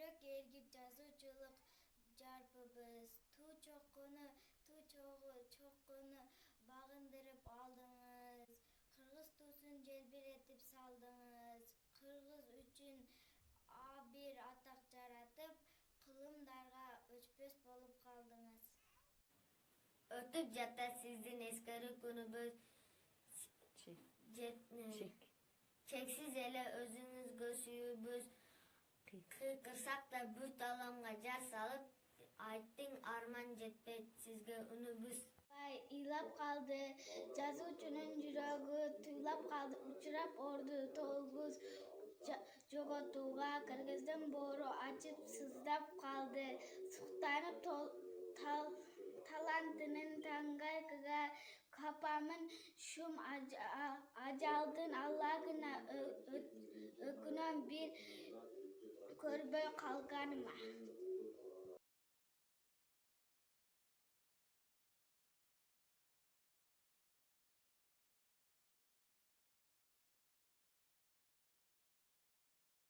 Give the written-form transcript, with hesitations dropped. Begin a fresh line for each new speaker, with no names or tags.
жүрөк ээргип жазуучулук жарпыбыз. Туу чоккуну багындырып алдыңыз. Кыргыз туусун желбиретип салдыңыз. Кыргыз үчүн бир атак жаратып, кылымдарга өчпөс болуп калдыңыз. Өтүп жатат сиздин эскерүү күнүбүз. Чексиз эле өзүңүзгө сүйүүбүз. Кыйкырсак да бүт аламга жар салып, айттың арман жетпейт сизге үнүбүз. Ыйлап калды жазуучунун жүрөгү, туйлап калды учурап орду тогуз жоготууга. Кыргыздын боору ачып сыздап калды, суктанып талантынын таңгайкыга. Капамын шум ажалдын, Алла гана өкүнөм бир көрбөй калганыма.